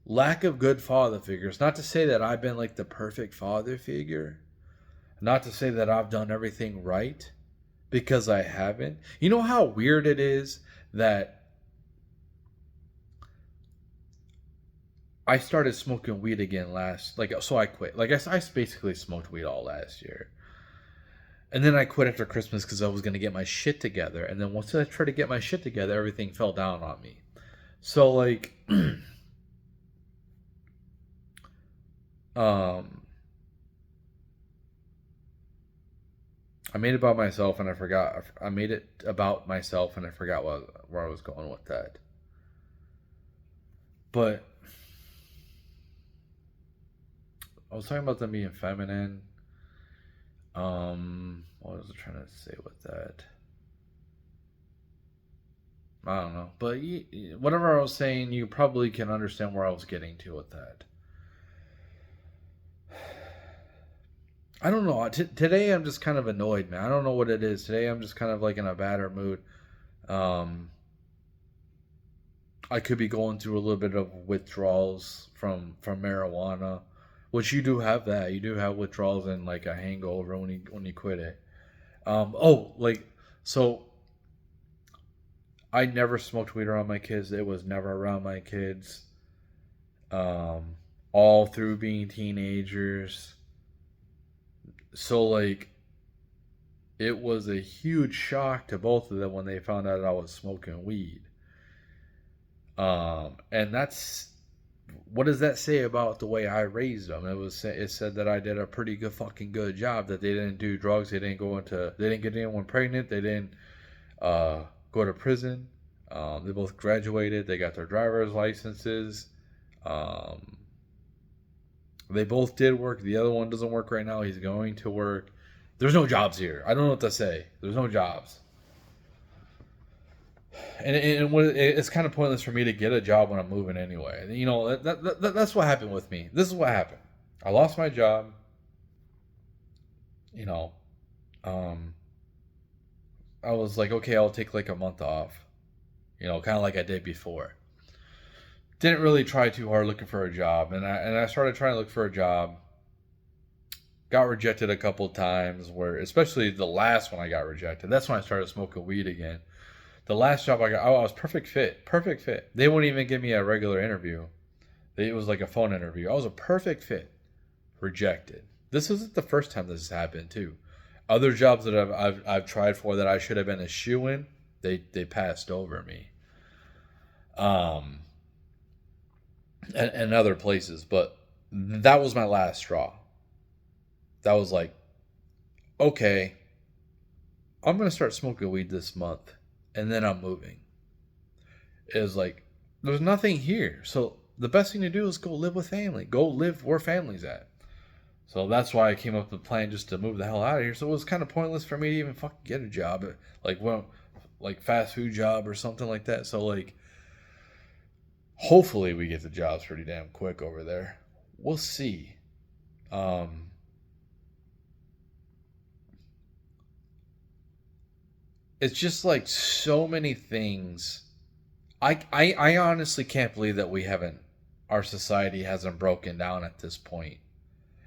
lack of good father figures. Not to say that I've been like the perfect father figure, not to say that I've done everything right, because I haven't. You know how weird it is that I started smoking weed again so I quit. Like I basically smoked weed all last year. And then I quit after Christmas because I was going to get my shit together. And then once I tried to get my shit together, everything fell down on me. So like, um, I made it about myself and I forgot. I made it about myself and I forgot where I was going with that. But I was talking about them being feminine. What was I trying to say with that? I don't know, but whatever I was saying, you probably can understand where I was getting to with that. I don't know. Today I'm just kind of annoyed, man. I don't know what it is. Today I'm just kind of like in a badder mood. Um, I could be going through a little bit of withdrawals from marijuana, which you do have that. You do have withdrawals and like a hangover when you quit it. Like so I never smoked weed around my kids. It was never around my kids. Um, all through being teenagers. So like it was a huge shock to both of them when they found out I was smoking weed. And that's what does that say about the way I raised them? It said that I did a pretty good fucking good job. That they didn't do drugs. They didn't get anyone pregnant. They didn't go to prison. They both graduated. They got their driver's licenses. Um, they both did work. The other one doesn't work right now. He's going to work. There's no jobs here. I don't know what to say. There's no jobs. And it's kind of pointless for me to get a job when I'm moving anyway. You know, that's what happened with me. This is what happened. I lost my job. You know, um, I was like, okay, I'll take like a month off. You know, kind of like I did before. Didn't really try too hard looking for a job, and I started trying to look for a job. Got rejected a couple times, where especially the last one I got rejected. That's when I started smoking weed again. The last job I got, I was perfect fit, perfect fit. They wouldn't even give me a regular interview. It was like a phone interview. I was a perfect fit, rejected. This isn't the first time this has happened too. Other jobs that I've tried for that I should have been a shoe in, they passed over me. Um, and other places, but that was my last straw. That was like, okay, I'm gonna start smoking weed this month, and then I'm moving. It was like, there's nothing here, so the best thing to do is go live with family. Go live where family's at. So that's why I came up with the plan just to move the hell out of here. So it was kind of pointless for me to even fucking get a job, like like fast food job or something like that. So like, hopefully we get the jobs pretty damn quick over there. We'll see. Um, it's just like so many things. I honestly can't believe that our society hasn't broken down at this point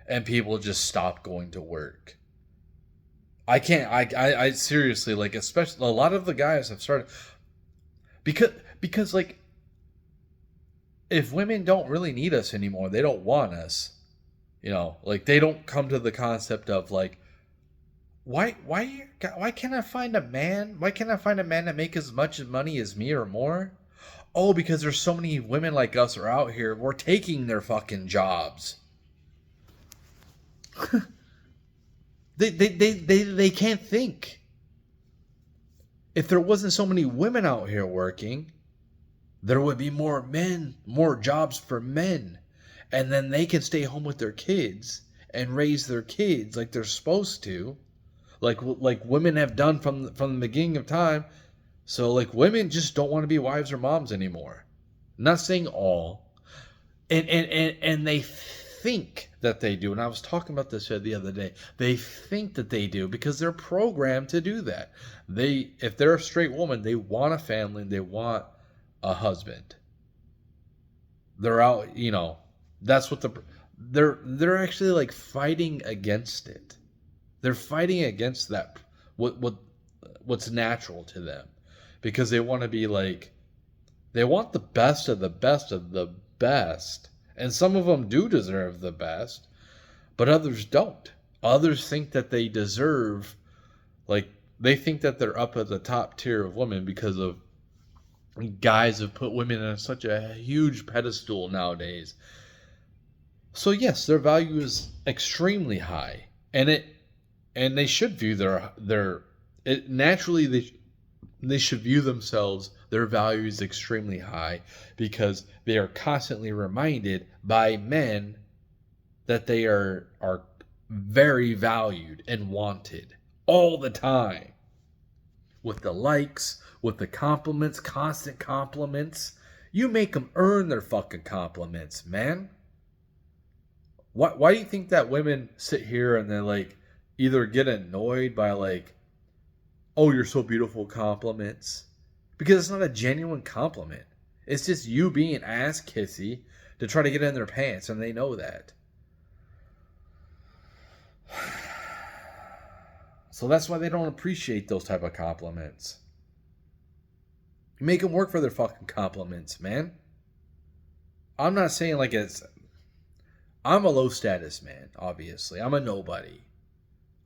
and people just stop going to work. I can't, I seriously, like, especially a lot of the guys have started because, like, if women don't really need us anymore, they don't want us, like, they don't come to the concept of, like, why can't I find a man? Why can't I find a man that make as much money as me or more? Oh, because there's so many women like us are out here. We're taking their fucking jobs. They can't think. If there wasn't so many women out here working, there would be more men, more jobs for men. And then they can stay home with their kids and raise their kids like they're supposed to. Like women have done from the beginning of time. So, like, women just don't want to be wives or moms anymore. I'm not saying all. And they think that they do. And I was talking about this the other day. They think that they do because they're programmed to do that. If they're a straight woman, they want a family, they want a husband. They're out, that's what they're actually, like, fighting against it. They're fighting against that what's natural to them because they want to be like, they want the best of the best of the best. And some of them do deserve the best, but others don't. Others think that they deserve, like, they think that they're up at the top tier of women because of guys have put women on such a huge pedestal nowadays. So yes, their value is extremely high, and they should view naturally they should view themselves, their value is extremely high because they are constantly reminded by men that they are very valued and wanted all the time. With the likes, with the compliments, constant compliments. You make them earn their fucking compliments, man. Why do you think that women sit here and they, like, either get annoyed by, like, oh, you're so beautiful compliments? Because it's not a genuine compliment. It's just you being ass kissy to try to get in their pants, and they know that. So that's why they don't appreciate those type of compliments. You make them work for their fucking compliments, man. I'm not saying like I'm a low status man, obviously. I'm a nobody.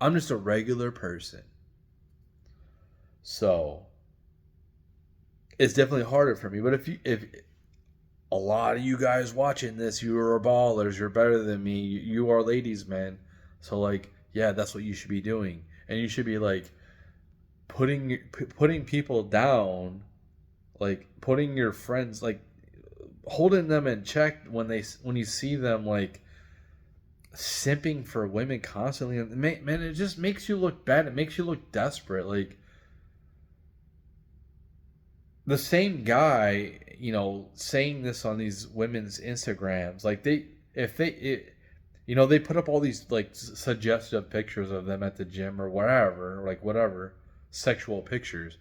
I'm just a regular person. So it's definitely harder for me. But if a lot of you guys watching this, you are ballers, you're better than me, you are ladies, man. So, like, yeah, that's what you should be doing. And you should be, like, putting people down, like, putting your friends, like, holding them in check when you see them, like, simping for women constantly. Man, it just makes you look bad. It makes you look desperate. Like, the same guy, saying this on these women's Instagrams, like, they put up all these, like, suggestive pictures of them at the gym or whatever, sexual pictures.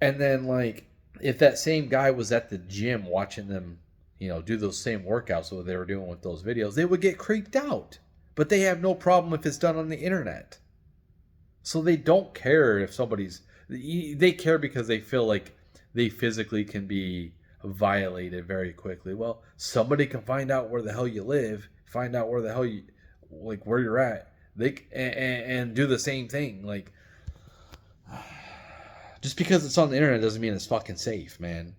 And then, like, if that same guy was at the gym watching them, do those same workouts that they were doing with those videos, they would get creeped out. But they have no problem if it's done on the internet. So they don't care if they care because they feel like they physically can be violated very quickly. Well, somebody can find out where the hell you live, find out where the hell where you're at, and do the same thing. Like, just because it's on the internet doesn't mean it's fucking safe, man.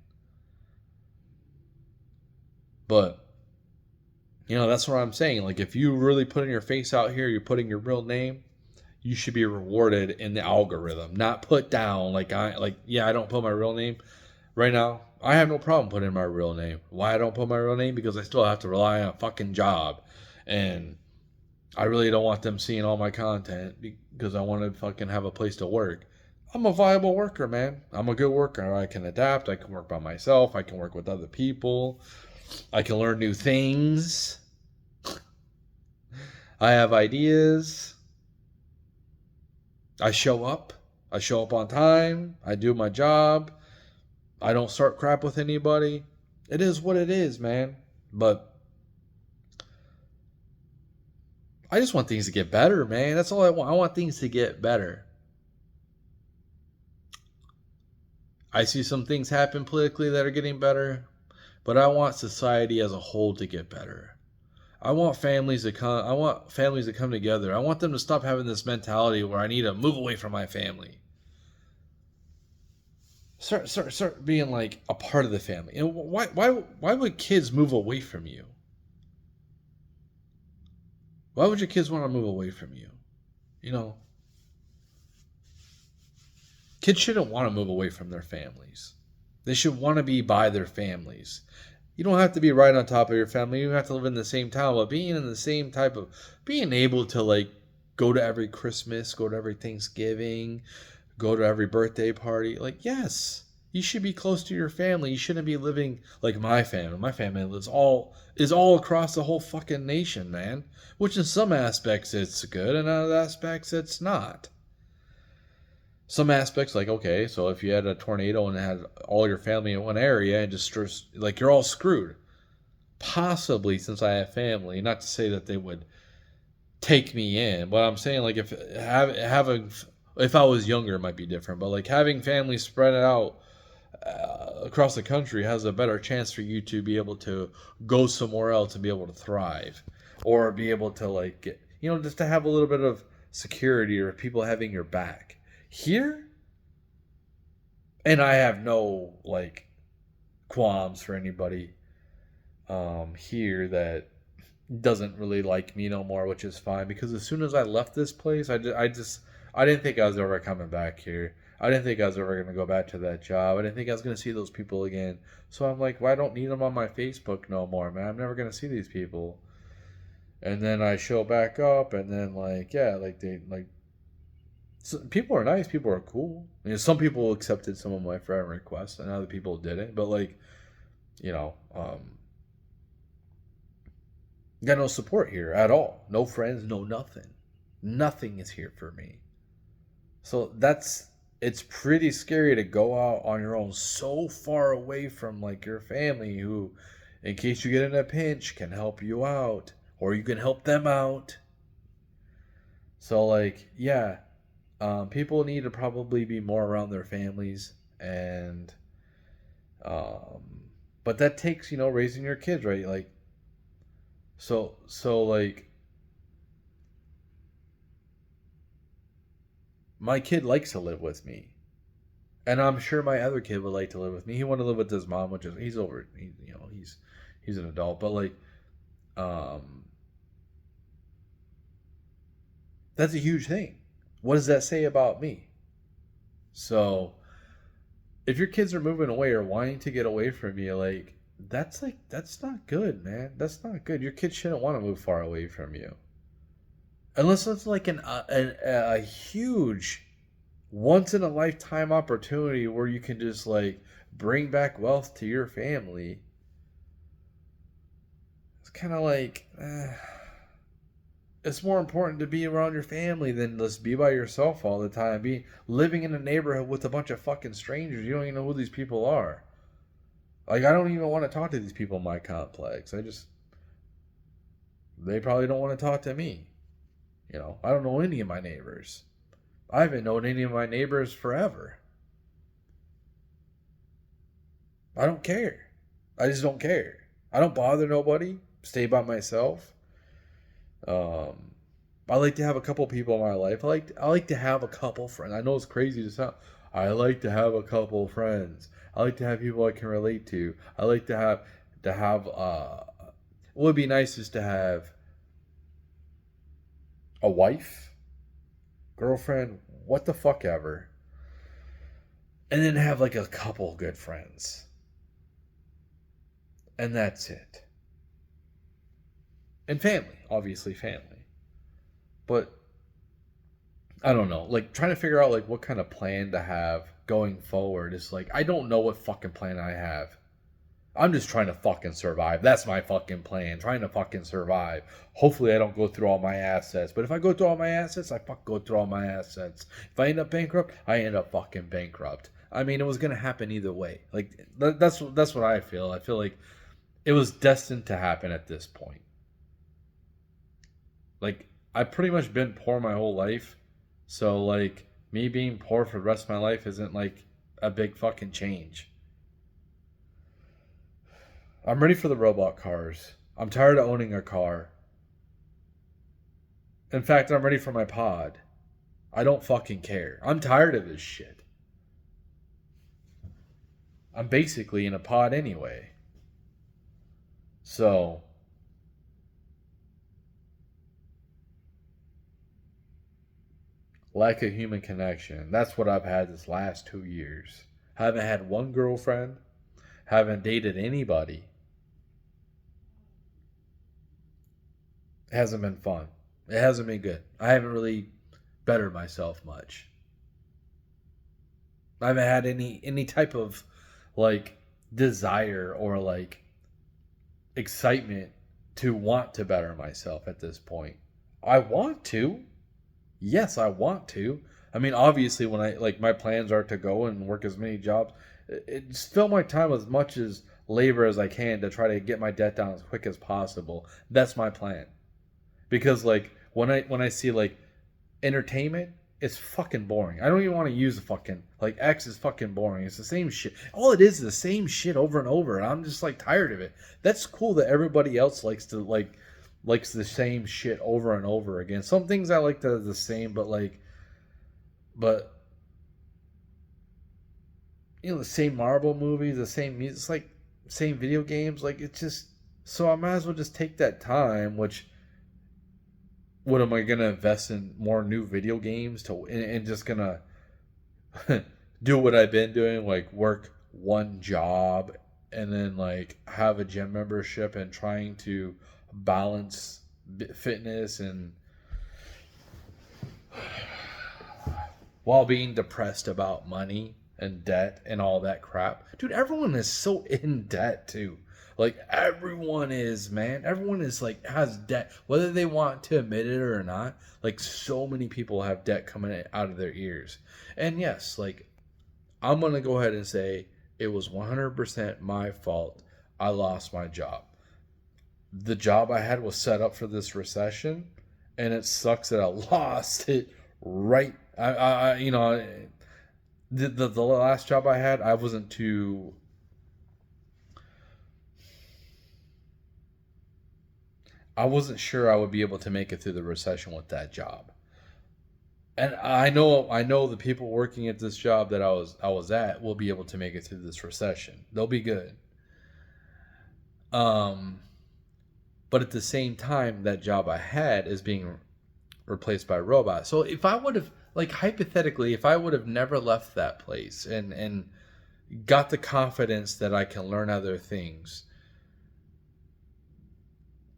But, that's what I'm saying. Like, if you really putting your face out here, you're putting your real name, you should be rewarded in the algorithm, not put down. I don't put my real name right now. I have no problem putting in my real name. Why I don't put my real name? Because I still have to rely on a fucking job. And I really don't want them seeing all my content because I want to fucking have a place to work. I'm a viable worker, man. I'm a good worker. I can adapt. I can work by myself. I can work with other people. I can learn new things. I have ideas. I show up. I show up on time. I do my job. I don't start crap with anybody. It is what it is, man. But I just want things to get better, man. That's all I want. I want things to get better. I see some things happen politically that are getting better, but I want society as a whole to get better. I want families to come. I want families to come together. I want them to stop having this mentality where I need to move away from my family. Start being like a part of the family. And why would kids move away from you? Why would your kids want to move away from you? You know, kids shouldn't want to move away from their families. They should want to be by their families. You don't have to be right on top of your family. You don't have to live in the same town, but being in the same type of, being able to like go to every Christmas, go to every Thanksgiving, go to every birthday party. Like, yes, you should be close to your family. You shouldn't be living like my family. My family is all across the whole fucking nation, man. Which in some aspects it's good, and in other aspects it's not. Some aspects, like, okay, so if you had a tornado and it had all your family in one area and just like, you're all screwed. Possibly, since I have family, not to say that they would take me in, but I'm saying, like, if I was younger, it might be different. But like having family spread out across the country has a better chance for you to be able to go somewhere else and be able to thrive, or be able to like get, just to have a little bit of security or people having your back. Here, and I have no like qualms for anybody here that doesn't really like me no more, which is fine, because as soon as I left this place, I didn't think I was ever coming back here. I didn't think I was ever going to go back to that job. I didn't think I was going to see those people again. So I'm like, well, I don't need them on my Facebook no more, man. I'm never going to see these people. And then I show back up, and then like, yeah, like they like, so people are nice, people are cool. Some people accepted some of my friend requests, and other people didn't. But like, you know, got no support here at all. No friends, no nothing. Nothing is here for me. So it's pretty scary to go out on your own so far away from like your family, who, in case you get in a pinch, can help you out, or you can help them out. So like, yeah, people need to probably be more around their families, and um, but that takes, raising your kids, right? Like, so like, my kid likes to live with me, and I'm sure my other kid would like to live with me. He wanted to live with his mom, which is, he's over, he's an adult, but like, um, that's a huge thing. What does that say about me? So if your kids are moving away or wanting to get away from you, that's not good, man. That's not good. Your kids shouldn't want to move far away from you, unless it's like a huge, once in a lifetime opportunity where you can just like bring back wealth to your family. It's kind of like, it's more important to be around your family than just be by yourself all the time. Be living in a neighborhood with a bunch of fucking strangers. You don't even know who these people are. Like, I don't even want to talk to these people in my complex. They probably don't want to talk to me. I don't know any of my neighbors. I haven't known any of my neighbors forever. I don't care. I just don't care. I don't bother nobody. Stay by myself. Um, I like to have a couple people in my life. I like to have a couple friends. I know it's crazy to sound. I like to have a couple friends. I like to have people I can relate to. I like to have what would be nice is to have a wife, girlfriend, what the fuck ever, and then have like a couple good friends. And that's it. And family, obviously family. But I don't know, like trying to figure out like what kind of plan to have going forward is like, I don't know what fucking plan I have. I'm just trying to fucking survive. That's my fucking plan. Trying to fucking survive. Hopefully I don't go through all my assets. But if I go through all my assets, I fuck go through all my assets. If I end up bankrupt, I end up fucking bankrupt. I mean, it was gonna happen either way. Like that's what I feel. I feel like it was destined to happen at this point. Like I've pretty much been poor my whole life. So like me being poor for the rest of my life isn't like a big fucking change. I'm ready for the robot cars. I'm tired of owning a car. In fact, I'm ready for my pod. I don't fucking care. I'm tired of this shit. I'm basically in a pod anyway. So, lack of human connection. That's what I've had this last 2 years. Haven't had one girlfriend. Haven't dated anybody. It hasn't been fun. It hasn't been good. I haven't really bettered myself much. I haven't had any type of like desire or like excitement to want to better myself at this point. I want to. Yes, I want to. I mean, obviously when I like my plans are to go and work as many jobs, it's fill my time as much as labor as I can to try to get my debt down as quick as possible. That's my plan. Because like when I see like entertainment, it's fucking boring. I don't even want to use the fucking like X is fucking boring. It's the same shit. All it is the same shit over and over, and I'm just like tired of it. That's cool that everybody else likes the same shit over and over again. Some things I like the same, but you know the same Marvel movies, the same music, it's like same video games. Like it's just so I might as well just take that time, which what am I gonna invest in more new video games and just gonna do what I've been doing, like work one job and then like have a gym membership and trying to balance fitness and while being depressed about money and debt and all that crap. Dude, everyone is so in debt too. Like everyone is, man. Everyone is like has debt, whether they want to admit it or not. Like so many people have debt coming out of their ears. And yes, like I'm gonna go ahead and say it was 100% my fault. I lost my job. The job I had was set up for this recession, and it sucks that I lost it right. The last job I had, I wasn't sure I would be able to make it through the recession with that job. And I know the people working at this job that I was at will be able to make it through this recession. They'll be good. Um but at the same time that job I had is being replaced by robots. So if I would have like hypothetically if I would have never left that place and got the confidence that I can learn other things,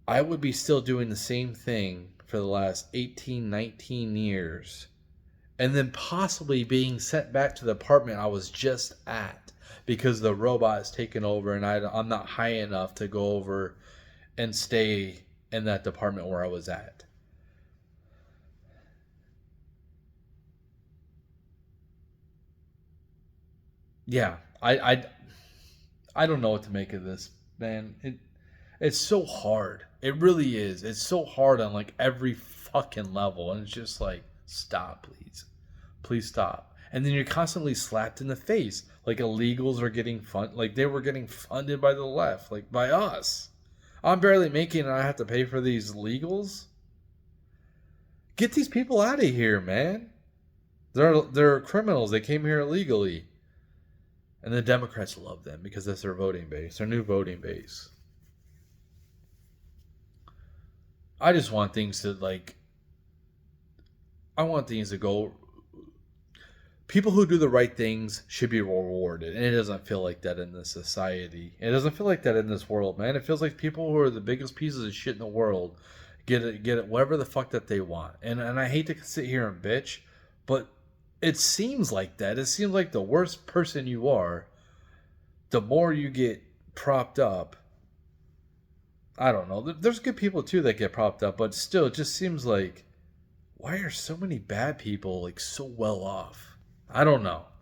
I would be still doing the same thing for the last 18, 19 years. And then possibly being sent back to the apartment I was just at because the robot is taken over and I'm not high enough to go over and stay in that department where I was at. Yeah, I don't know what to make of this, man. It's so hard. It really is. It's so hard on like every fucking level, and it's just like stop, please, please stop. And then you're constantly slapped in the face. Like illegals are getting like they were getting funded by the left, like by us. I'm barely making, it and I have to pay for these legals. Get these people out of here, man. They're criminals. They came here illegally, and the Democrats love them because that's their voting base, their new voting base. I just want things to like. I want things to go. People who do the right things should be rewarded, and it doesn't feel like that in this society. It doesn't feel like that in this world, man. It feels like people who are the biggest pieces of shit in the world get it, whatever the fuck that they want. And I hate to sit here and bitch, but it seems like that. It seems like the worse person you are, the more you get. propped up. I don't know. There's good people too that get propped up, but still, it just seems like, why are so many bad people like so well off? I don't know.